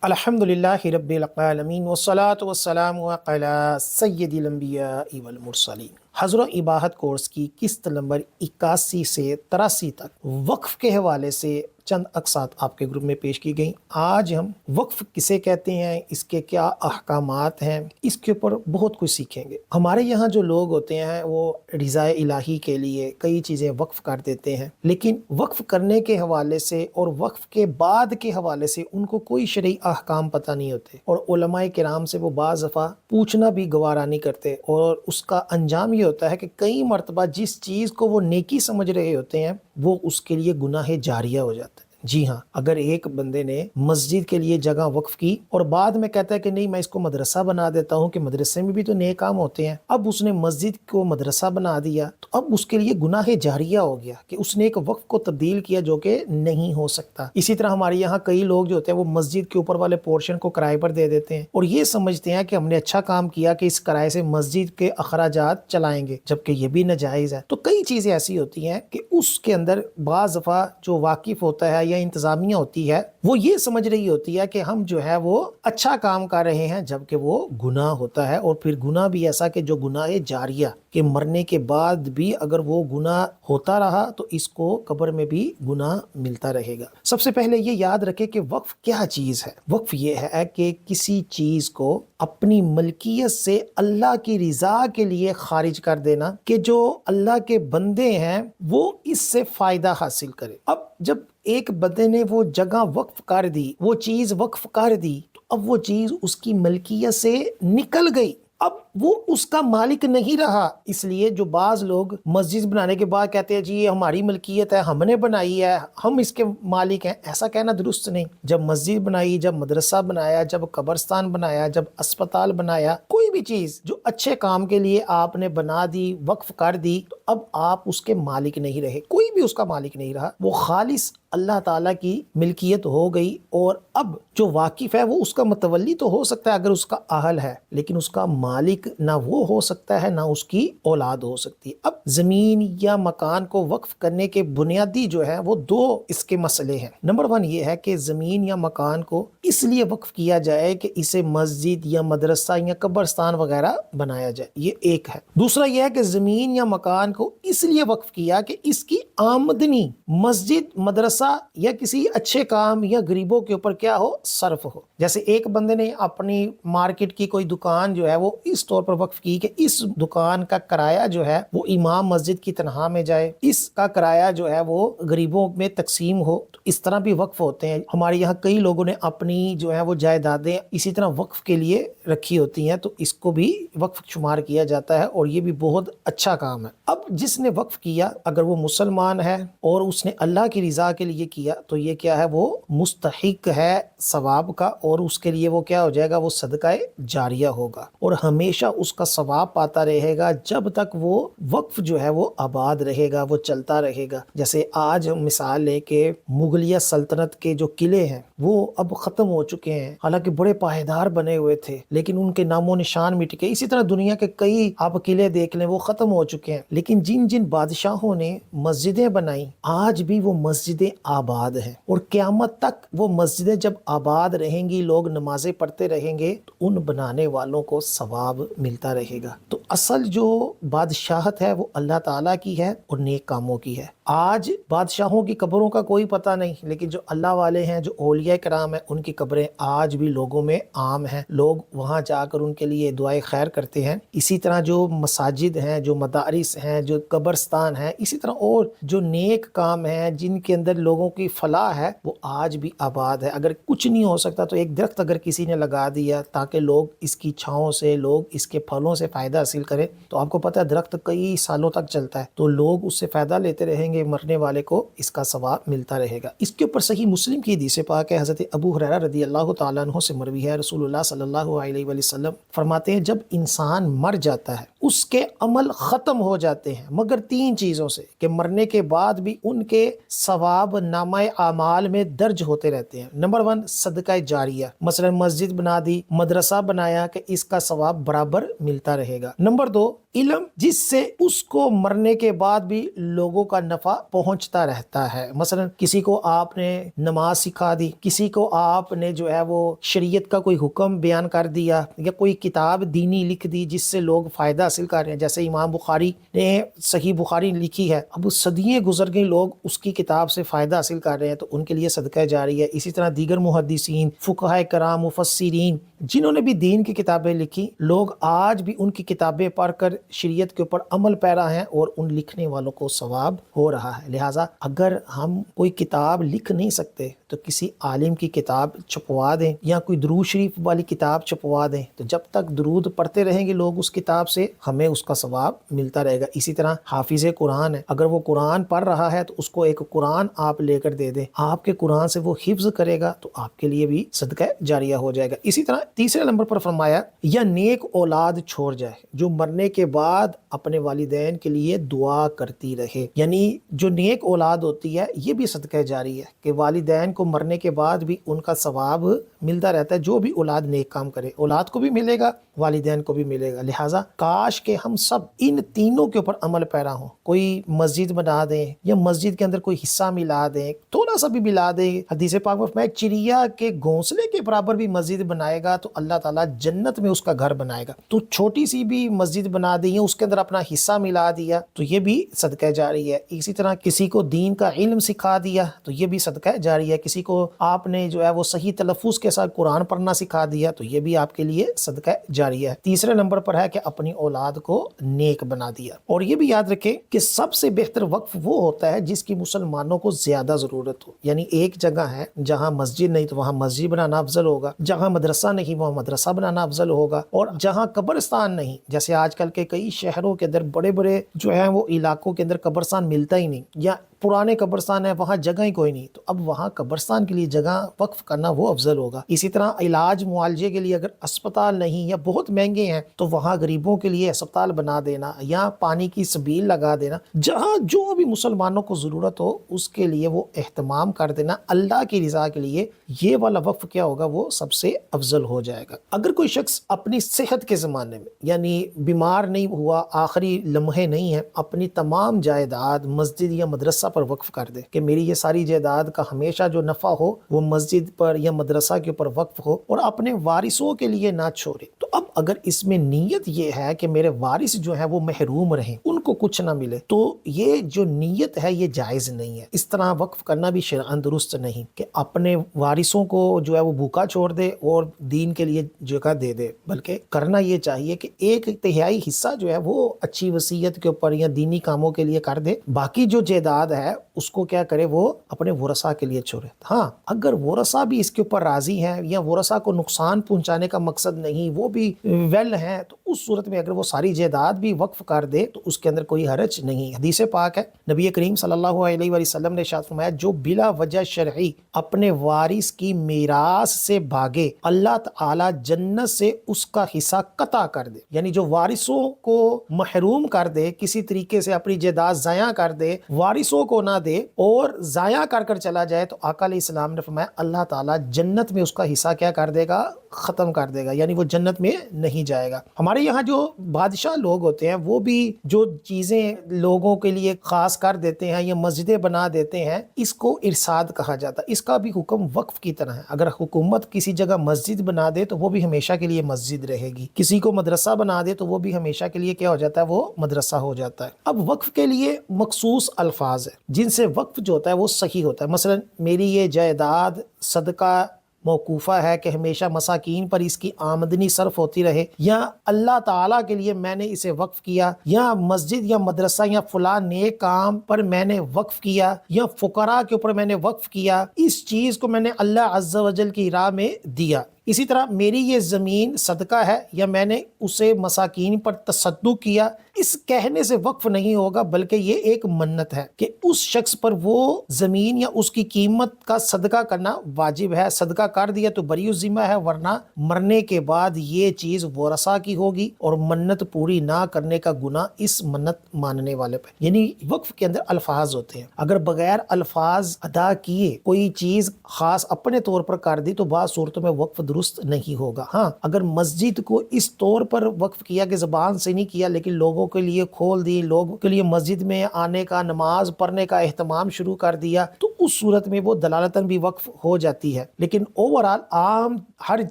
अल्हम्दुलिल्लाहि रब्बिल आलमीन वस्सलातु वस्सलामु अला सय्यदिल अंबिया'i वल मुरसलीन। हज़र इबाहत कोर्स की किस्त नंबर 81 से 83 तक वक्फ के हवाले से चंद अक़सात आपके ग्रुप में पेश की गई। आज हम वक्फ किसे कहते हैं, इसके क्या अहकामात हैं, इसके ऊपर बहुत कुछ सीखेंगे। हमारे यहाँ जो लोग होते हैं वो रिज़ाए इलाही के लिए कई चीज़ें वक्फ कर देते हैं, लेकिन वक्फ करने के हवाले से और वक्फ के बाद के हवाले से उनको कोई शरई अहकाम पता नहीं होते, और उलमाए किराम से वो बाज़ दफ़ा पूछना भी गवारा नहीं करते। और उसका अंजाम ये होता है कि कई मरतबा जिस चीज़ को वो नेकी समझ रहे होते हैं वो उसके लिए गुनाह जारिया हो जाता है। जी हाँ, अगर एक बंदे ने मस्जिद के लिए जगह वक्फ की और बाद में कहता है कि नहीं मैं इसको मदरसा बना देता हूँ कि मदरसे में भी तो नेक काम होते हैं, अब उसने मस्जिद को मदरसा बना दिया तो अब उसके लिए गुनाह जारिया हो गया कि उसने एक वक्फ को तब्दील किया जो कि नहीं हो सकता। इसी तरह हमारे यहाँ कई लोग जो होते हैं वो मस्जिद के ऊपर वाले पोर्शन को किराए पर दे देते हैं और ये समझते हैं कि हमने अच्छा काम किया कि इस किराए से मस्जिद के अखराजात चलाएंगे, जबकि ये भी नाजायज़ है। तो कई चीज़ें ऐसी होती हैं कि उसके अंदर बाज़ दफ़ा जो वाकिफ़ होता है या इंतजामिया होती है वो ये समझ रही होती है कि हम जो है वो अच्छा काम कर रहे हैं, जबकि वो गुनाह होता है। और फिर गुनाह भी ऐसा कि जो गुनाह जारिया कि मरने के बाद भी अगर वो गुनाह होता रहा तो इसको कब्र में भी गुनाह मिलता रहेगा। सबसे पहले ये याद रखें कि वक्फ क्या चीज़ है। वक्फ ये है कि किसी चीज़ को अपनी मलकियत से अल्लाह की रिजा के लिए खारिज कर देना कि जो अल्लाह के बंदे हैं वो इससे फायदा हासिल करें। अब जब एक बंदे ने वो जगह वक्फ कर दी, वो चीज़ वक्फ कर दी, तो अब वो चीज़ उसकी मलकियत से निकल गई, अब वो उसका मालिक नहीं रहा। इसलिए जो बाज लोग मस्जिद बनाने के बाद कहते हैं जी ये हमारी मलकियत है, हमने बनाई है, हम इसके मालिक हैं, ऐसा कहना दुरुस्त नहीं। जब मस्जिद बनाई, जब मदरसा बनाया, जब कब्रस्तान बनाया, जब अस्पताल बनाया, कोई भी चीज़ जो अच्छे काम के लिए आपने बना दी, वक्फ कर दी, तो अब आप उसके मालिक नहीं रहे, कोई भी उसका मालिक नहीं रहा, वो खालिस अल्लाह ताला की मिल्कियत हो गई। और अब जो वाकिफ़ है वो उसका मतवल्ली तो हो सकता है अगर उसका अहल है, लेकिन उसका मालिक ना वो हो सकता है ना उसकी औलाद हो सकती है। अब ज़मीन या मकान को वक्फ करने के बुनियादी जो है वो दो इसके मसले हैं। नंबर 1 ये है कि ज़मीन या मकान को इसलिए वक्फ किया जाए कि इसे मस्जिद या मदरसा या कब्रस्तान वगैरह बनाया जाए, ये एक है। दूसरा यह है कि ज़मीन या मकान को इसलिए वक्फ किया कि इसकी आमदनी मस्जिद, मदरसा या किसी अच्छे काम या गरीबों के ऊपर क्या हो, सर्फ हो। जैसे एक बंदे ने अपनी मार्केट की कोई दुकान जो है वो इस तौर पर वक्फ की कि इस दुकान का किराया जो है वो इमाम मस्जिद की तनख्वाह में जाए, इसका किराया जो है वो गरीबों में तकसीम हो। तो इस तरह भी वक्फ होते हैं। हमारे यहाँ कई लोगों ने अपनी जो है वो जायदादें इसी तरह वक्फ के लिए रखी होती हैं, तो इसको भी वक्फ शुमार किया जाता है और ये भी बहुत अच्छा काम है। अब जिसने वक्फ किया अगर वो मुसलमान है और उसने अल्लाह की रिजा के लिए किया तो ये क्या है, वो मुस्तहिक है सवाब का, और उसके लिए वो क्या हो जाएगा, वो सदका जारिया होगा और हमेशा उसका सवाब पाता रहेगा जब तक वो वक्फ जो है वो आबाद रहेगा, वो चलता रहेगा। जैसे आज हम मिसाल लें कि मुगलिया सल्तनत के जो किले हैं वो अब ख़त्म हो चुके हैं, हालांकि बड़े पायदार बने हुए थे लेकिन उनके नामो निशान मिट गए। इसी तरह दुनिया के कई आप किले देख लें वो ख़त्म हो चुके हैं, लेकिन जिन जिन बादशाहों ने मस्जिदें बनाई आज भी वो मस्जिदें आबाद हैं और क़यामत तक वो मस्जिदें जब आबाद रहेंगी, लोग नमाजें पढ़ते रहेंगे, तो उन बनाने वालों को सवाब मिलता रहेगा। तो असल जो बादशाहत है वो अल्लाह ताला की है और नेक कामों की है। आज बादशाहों की कब्रों का कोई पता नहीं, लेकिन जो अल्लाह वाले हैं, जो औलिया कराम है, उनकी कब्रें आज भी लोगों में आम हैं, लोग वहाँ जाकर उनके लिए दुआए खैर करते हैं। इसी तरह जो मसाजिद हैं, जो मदारिस हैं, जो कब्रस्तान हैं, इसी तरह और जो नेक काम हैं जिनके अंदर लोगों की फलाह है वो आज भी आबाद है। अगर कुछ नहीं हो सकता तो एक दरख्त अगर किसी ने लगा दिया ताकि लोग इसकी छाँव से, लोग इसके फलों से फ़ायदा हासिल करें, तो आपको पता है दरख्त कई सालों तक चलता है, तो लोग उससे फ़ायदा लेते रहेंगे, मरने वाले को इसका सवाब मिलता रहेगा। इसके ऊपर सही मुस्लिम की हदीस पाक है, हज़रत अबू हुरैरा रज़ी अल्लाह तआला अन्हु से मरवी है, रसूलुल्लाह सल्लल्लाहु अलैहि वसल्लम फरमाते हैं जब इंसान मर जाता है उसके अमल ख़त्म हो जाते हैं मगर 3 चीज़ों से, कि मरने के बाद भी उनके सवाब नामा आमाल में दर्ज होते रहते हैं। नंबर 1 सदका जारिया, मसलन मस्जिद बना दी, मदरसा बनाया कि इसका सवाब बराबर मिलता रहेगा। नंबर 2 इल्म जिससे उसको मरने के बाद भी लोगों का नफा पहुंचता रहता है। मसलन किसी को आपने नमाज सिखा दी, किसी को आपने जो है वो शरीयत का कोई हुक्म बयान कर दिया, या कोई किताब दीनी लिख दी जिससे लोग फायदा हासिल कर रहे हैं। जैसे इमाम बुखारी ने सही बुखारी लिखी है, अब सदियां गुजर गई, लोग उसकी किताब से फायदा हासिल कर रहे हैं, तो उनके लिए सदका जारी है। इसी तरह दीगर मुहद्दिसीन, फुक़हा कराम, मुफस्सिरीन जिन्होंने भी दीन की किताबें लिखी, लोग आज भी उनकी किताबें पढ़कर शरीयत के ऊपर अमल पैरा हैं और उन लिखने वालों को सवाब हो रहा है। लिहाजा अगर हम कोई किताब लिख नहीं सकते तो किसी आलिम की किताब छपवा दें, या कोई दरूद शरीफ वाली किताब छपवा दें, तो जब तक दरूद पढ़ते रहेंगे लोग उस किताब से, हमें उसका सवाब मिलता रहेगा। इसी तरह हाफिज़ कुरान है, अगर वो कुरान पढ़ रहा है तो उसको एक कुरान आप लेकर दे दें, आपके कुरान से वो हिफ्ज करेगा तो आपके लिए भी सदका जारिया हो जाएगा। इसी तरह तीसरे नंबर पर फरमाया, या नेक औलाद छोड़ जाए जो मरने के बाद अपने वालिदैन के लिए दुआ करती रहे। यानी जो नेक औलाद होती है ये भी सदका जारी है कि वालिदैन को मरने के बाद भी उनका सवाब मिलता रहता है। जो भी औलाद नेक काम करे, औलाद को भी मिलेगा, वालिदैन को भी मिलेगा। लिहाजा काश के हम सब इन तीनों के ऊपर अमल पैरा हों। कोई मस्जिद बना दें या मस्जिद के अंदर कोई हिस्सा मिला दें, थोड़ा सा भी मिला दें। हदीस पाक में फरमाया चिड़िया के घोंसले के बराबर भी मस्जिद बनाएगा तो अल्लाह ताला जन्नत में उसका घर बनाएगा। तो छोटी सी भी मस्जिद बना दी है, उसके अंदर अपना हिस्सा मिला दिया, तो ये भी सदका जारी है। इसी तरह किसी को दीन का इल्म सिखा दिया तो ये भी सदका जारी है। किसी को आपने जो है वो सही तलफ़ुज़ के साथ कुरान पढ़ना सिखा दिया तो ये भी आपके लिए सदका जारी है। तीसरे नंबर पर है कि अपनी औलाद को नेक बना दिया। और ये भी याद रखें कि सबसे बेहतर वक्फ वो होता है जिसकी मुसलमानों को ज्यादा जरूरत हो। यानी एक जगह है जहाँ मस्जिद नहीं तो वहाँ मस्जिद बनाना अफजल होगा, जहाँ मदरसा नहीं वहाँ मदरसा बनाना अफजल होगा, और जहाँ कब्रिस्तान नहीं, जैसे आजकल के कई शहरों के अंदर बड़े बड़े जो है वो इलाकों के अंदर कब्रिस्तान मिलता ही नहीं, या पुराने कब्रिस्तान है वहाँ जगह ही कोई नहीं, तो अब वहाँ कब्रिस्तान के लिए जगह वक्फ करना वो अफजल होगा। इसी तरह इलाज मुआलजे के लिए अगर अस्पताल नहीं या बहुत महंगे हैं तो वहाँ गरीबों के लिए अस्पताल बना देना या पानी की सबील लगा देना। जहाँ जो भी मुसलमानों को ज़रूरत हो उसके लिए वो एहतमाम कर देना अल्लाह की रज़ा के लिए, ये वाला वक्फ क्या होगा वो सबसे अफजल हो जाएगा। अगर कोई शख्स अपनी सेहत के ज़माने में यानी बीमार नहीं हुआ, आखिरी लम्हे नहीं है, अपनी तमाम जायदाद मस्जिद या मदरसा पर वक्फ कर दे कि मेरी ये सारी जायदाद का हमेशा जो नफ़ा हो वो मस्जिद पर या मदरसा के ऊपर वक्फ हो, और अपने वारिसों के लिए ना छोड़े। तो अब अगर इसमें नीयत ये है कि मेरे वारिस जो है वो महरूम रहें, उनको कुछ ना मिले, तो ये जो नीयत है ये जायज़ नहीं है। इस तरह वक्फ करना भी शरअन दुरुस्त नहीं कि अपने वारिसों को जो है वो भूखा छोड़ दे और दीन के लिए जगह दे दे, बल्कि करना ये चाहिए कि 1/3 हिस्सा जो है वो अच्छी वसीयत के ऊपर या दीनी कामों के लिए कर दे, बाकी जो जायदाद है उसको क्या करे वो अपने वरसा के लिए छोड़े। हाँ, अगर वरसा भी इसके ऊपर राजी हैं या वरसा को नुकसान पहुंचाने का मकसद नहीं, वो भी वेल हैं, तो उस सूरत में अगर वो सारी जायदाद भी वक्फ कर दे तो उसके अंदर कोई हरज नहीं। हदीस पाक है, नबी करीम सल्लल्लाहु अलैहि वसल्लम ने इरशाद फरमाया, जो बिला वजह शरई अपने वारिस की मीरास से भागे अल्लाह ताला जन्नत से उसका हिस्सा कता कर दे। यानी जो वारिसों को महरूम कर दे, किसी तरीके से अपनी जायदाद ज़ाया कर दे, वारिसों को ना दे और ज़ाया कर कर चला जाए, तो आका अलैहिस्सलाम ने फरमाया अल्लाह ताला जन्नत में उसका हिस्सा क्या कर देगा, ख़त्म कर देगा, यानी वो जन्नत में नहीं जाएगा। हमारे यहाँ जो बादशाह लोग होते हैं वो भी जो चीज़ें लोगों के लिए ख़ास कर देते हैं या मस्जिदें बना देते हैं, इसको इरसाद कहा जाता है। इसका भी हुक्म वक्फ की तरह है। अगर हुकूमत किसी जगह मस्जिद बना दे तो वो भी हमेशा के लिए मस्जिद रहेगी, किसी को मदरसा बना दे तो वो भी हमेशा के लिए क्या हो जाता है, वो मदरसा हो जाता है। अब वक्फ के लिए मखसूस अल्फाज है जिनसे वक्फ जो होता है वो सही होता है। मसलन मेरी ये जायदाद सदका मौकूफ़ा है कि हमेशा मसाकीन पर इसकी आमदनी सर्फ होती रहे, या अल्लाह ताला के लिए मैंने इसे वक्फ किया, या मस्जिद या मदरसा या फलां नेक काम पर मैंने वक्फ किया, या फुकरा के ऊपर मैंने वक्फ किया, इस चीज़ को मैंने अल्लाह अज़्ज़ा वजल की राह में दिया। اسی طرح میری یہ زمین صدقہ ہے یا میں نے اسے مساکین پر تصدق کیا، اس کہنے سے وقف نہیں ہوگا، بلکہ یہ ایک منت ہے کہ اس شخص پر وہ زمین یا اس کی قیمت کا صدقہ کرنا واجب ہے، صدقہ کر دیا تو بری الذمہ ہے، ورنہ مرنے کے بعد یہ چیز ورثہ کی ہوگی اور منت پوری نہ کرنے کا گناہ اس منت ماننے والے پہ۔ یعنی وقف کے اندر الفاظ ہوتے ہیں، اگر بغیر الفاظ ادا کیے کوئی چیز خاص اپنے طور پر کر دی تو بعض صورتوں میں وقف درست نہیں ہوگا۔ ہاں اگر مسجد کو اس طور پر وقف کیا کہ زبان سے نہیں کیا لیکن لوگوں کے لیے کھول دی، لوگوں کے لیے مسجد میں آنے کا، نماز پڑھنے کا اہتمام شروع کر دیا، تو اس صورت میں وہ دلالتاً بھی وقف ہو جاتی ہے۔ لیکن اوورآل عام ہر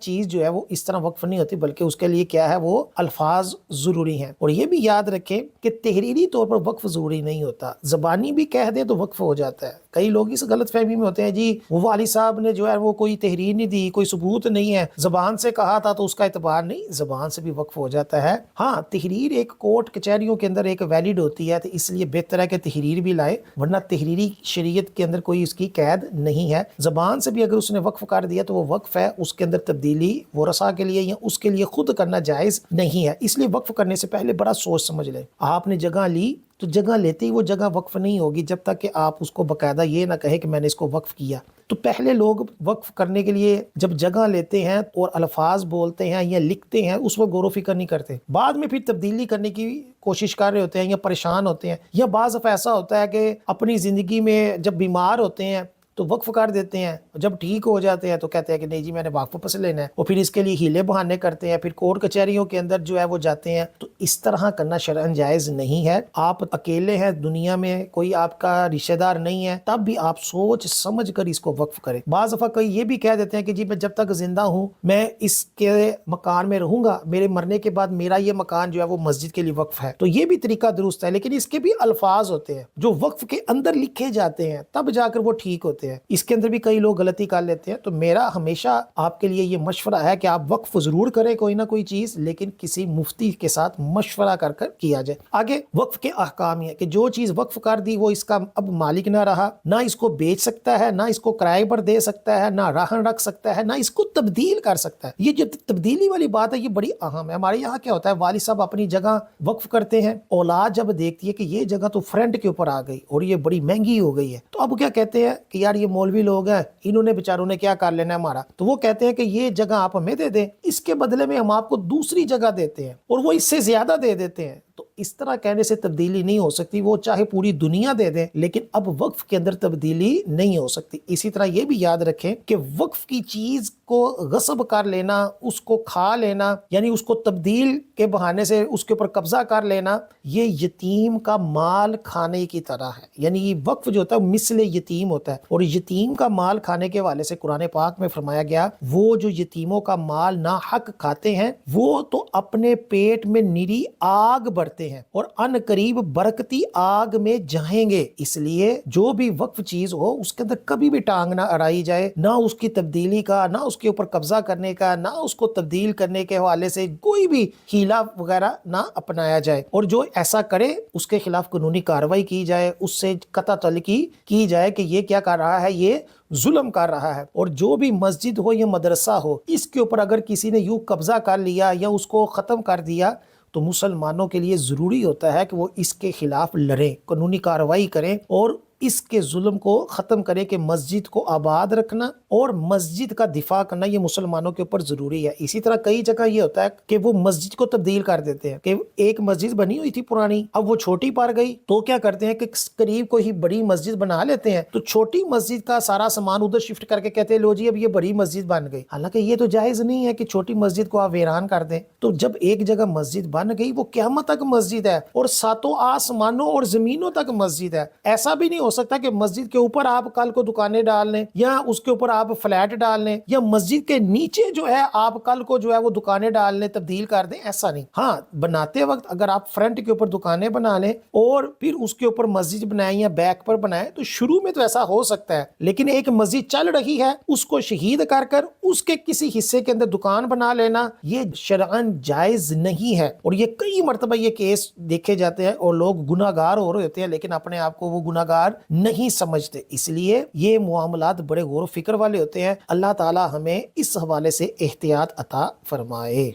چیز جو ہے وہ اس طرح وقف نہیں ہوتی، بلکہ اس کے لیے کیا ہے، وہ الفاظ ضروری ہیں۔ اور یہ بھی یاد رکھیں کہ تحریری طور پر وقف ضروری نہیں ہوتا، زبانی بھی کہہ دے تو وقف ہو جاتا ہے۔ کئی لوگ اس غلط فہمی میں ہوتے ہیں، جی وہ والی صاحب نے جو ہے وہ کوئی تحریر نہیں دی، کوئی ثبوت نہیں ہے، زبان سے کہا تھا تو اس کا اعتبار نہیں، زبان سے بھی وقف ہو جاتا ہے۔ ہاں تحریر ایک کورٹ کچہریوں کے اندر ایک ویلڈ ہوتی ہے، تو اس لیے بہتر ہے کہ تحریر بھی لائے، ورنہ تحریری شریعت کے اندر کوئی اس کی قید نہیں ہے۔ زبان سے بھی اگر اس نے وقف کر دیا تو وہ وقف ہے، اس کے اندر تبدیلی ورثاء کے لیے یا اس کے لیے خود کرنا جائز نہیں ہے۔ اس لیے وقف کرنے سے پہلے بڑا سوچ سمجھ لیں۔ آپ نے جگہ لی تو جگہ لیتے ہی وہ جگہ وقف نہیں ہوگی جب تک کہ آپ اس کو باقاعدہ یہ نہ کہے کہ میں نے اس کو وقف کیا۔ تو پہلے لوگ وقف کرنے کے لیے جب جگہ لیتے ہیں اور الفاظ بولتے ہیں یا لکھتے ہیں، اس وقت غور و فکر نہیں کرتے، بعد میں پھر تبدیلی کرنے کی کوشش کر رہے ہوتے ہیں یا پریشان ہوتے ہیں، یا بعض دفعہ ایسا ہوتا ہے کہ اپنی زندگی میں جب بیمار ہوتے ہیں تو وقف کر دیتے ہیں، جب ٹھیک ہو جاتے ہیں تو کہتے ہیں کہ نہیں جی میں نے واپس لینا ہے، اور پھر اس کے لیے ہیلے بہانے کرتے ہیں، پھر کورٹ کچہریوں کے اندر جو ہے وہ جاتے ہیں۔ تو اس طرح کرنا شرعاً جائز نہیں ہے۔ آپ اکیلے ہیں دنیا میں، کوئی آپ کا رشتہ دار نہیں ہے، تب بھی آپ سوچ سمجھ کر اس کو وقف کریں۔ بعض دفعہ کوئی یہ بھی کہہ دیتے ہیں کہ جی میں جب تک زندہ ہوں میں اس کے مکان میں رہوں گا، میرے مرنے کے بعد میرا یہ مکان جو ہے وہ مسجد کے لیے وقف ہے، تو یہ بھی طریقہ درست ہے، لیکن اس کے بھی الفاظ ہوتے ہیں جو وقف کے اندر لکھے جاتے ہیں، تب جا کر وہ ٹھیک ہوتے ہیں۔ اس کے اندر بھی کئی لوگ غلطی کر لیتے ہیں۔ تو میرا ہمیشہ آپ کے لیے یہ مشورہ ہے کہ آپ وقف ضرور کریں کوئی نہ کوئی چیز، لیکن کسی مفتی کے ساتھ مشورہ کر کیا جائے۔ آگے وقف کے احکام یہ ہے کہ جو چیز وقف کر دی وہ اس کا اب مالک نہ رہا، نہ اس کو بیچ سکتا ہے، نہ اس کو کرائے پر دے سکتا ہے، نہ رہن رکھ سکتا ہے، نہ اس کو تبدیل کر سکتا ہے۔ یہ جو تبدیلی والی بات ہے یہ بڑی اہم ہے۔ ہمارے یہاں کیا ہوتا ہے، والد صاحب اپنی جگہ وقف کرتے ہیں، اولاد جب دیکھتی ہے کہ یہ جگہ تو فرنٹ کے اوپر آ گئی اور یہ بڑی مہنگی ہو گئی ہے، تو اب کیا کہتے ہیں کہ یار یہ مولوی لوگ ہیں، انہوں نے بیچاروں نے کیا کر لینا ہے ہمارا، تو وہ کہتے ہیں کہ یہ جگہ آپ ہمیں دے دیں، اس کے بدلے میں ہم آپ کو دوسری جگہ دیتے ہیں، اور وہ اس سے زیادہ دے دیتے ہیں۔ تو اس طرح کہنے سے تبدیلی نہیں ہو سکتی، وہ چاہے پوری دنیا دے دیں لیکن اب وقف کے اندر تبدیلی نہیں ہو سکتی۔ اسی طرح یہ بھی یاد رکھیں کہ وقف کی چیز کو غصب کر لینا، اس کو کھا لینا، یعنی اس کو تبدیل کے بہانے سے اس کے اوپر قبضہ کر لینا، یہ یتیم کا مال کھانے کی طرح ہے۔ یعنی یہ وقف جو ہوتا ہے مثل یتیم ہوتا ہے، اور یتیم کا مال کھانے کے حوالے سے قرآن پاک میں فرمایا گیا وہ جو یتیموں کا مال ناحق کھاتے ہیں وہ تو اپنے پیٹ میں نری آگ بڑھتے ہیں اور ان قریب برکتی آگ میں جائیں گے۔ اس لیے جو بھی وقف چیز ہو اس کے اندر کبھی بھی ٹانگ نہ اڑائی جائے، نہ اس کی تبدیلی کا، نہ اس کے اوپر قبضہ کرنے کا، نہ اس کو تبدیل کرنے کے حوالے سے کوئی بھی ہیلا وغیرہ نہ اپنایا جائے، اور جو ایسا کرے اس کے خلاف قانونی کارروائی کی جائے، اس سے قطع تعلقی کی جائے کہ یہ کیا کر رہا ہے، یہ ظلم کر رہا ہے۔ اور جو بھی مسجد ہو یا مدرسہ ہو اس کے اوپر اگر کسی نے یوں قبضہ کر لیا یا اس کو ختم کر دیا تو مسلمانوں کے لیے ضروری ہوتا ہے کہ وہ اس کے خلاف لڑیں، قانونی کارروائی کریں اور اس کے ظلم کو ختم کرے کہ مسجد کو آباد رکھنا اور مسجد کا دفاع کرنا یہ مسلمانوں کے اوپر ضروری ہے۔ اسی طرح کئی جگہ یہ ہوتا ہے کہ وہ مسجد کو تبدیل کر دیتے ہیں کہ ایک مسجد بنی ہوئی تھی پرانی، اب وہ چھوٹی پڑ گئی تو کیا کرتے ہیں کہ قریب کوئی بڑی مسجد بنا لیتے ہیں، تو چھوٹی مسجد کا سارا سامان ادھر شفٹ کر کے کہتے ہیں لو جی اب یہ بڑی مسجد بن گئی۔ حالانکہ یہ تو جائز نہیں ہے کہ چھوٹی مسجد کو آپ ویران کر دیں۔ تو جب ایک جگہ مسجد بن گئی وہ قیامت تک مسجد ہے اور ساتوں آسمانوں اور زمینوں تک مسجد ہے۔ ایسا بھی نہیں ہو سکتا کہ مسجد کے اوپر آپ کل کو دکانیں ڈال لیں یا اس کے اوپر آپ فلیٹ ڈال لیں یا مسجد کے نیچے جو ہے آپ کل کو جو ہے وہ دکانیں ڈال لیں، تبدیل کر دیں، ایسا نہیں۔ ہاں بناتے وقت اگر آپ فرنٹ کے اوپر دکانیں بنا لیں اور پھر اس کے اوپر مسجد بنائیں یا بیک پر بنائیں تو شروع میں تو ایسا ہو سکتا ہے، لیکن ایک مسجد چل رہی ہے اس کو شہید کر اس کے کسی حصے کے اندر دکان بنا لینا یہ شرعاً جائز نہیں ہے۔ اور یہ کئی مرتبہ یہ کیس دیکھے جاتے ہیں اور لوگ گناہگار ہو رہے ہوتے ہیں لیکن اپنے آپ کو وہ گناہگار نہیں سمجھتے، اس لیے یہ معاملات بڑے غور و فکر والے ہوتے ہیں۔ اللہ تعالی ہمیں اس حوالے سے احتیاط عطا فرمائے۔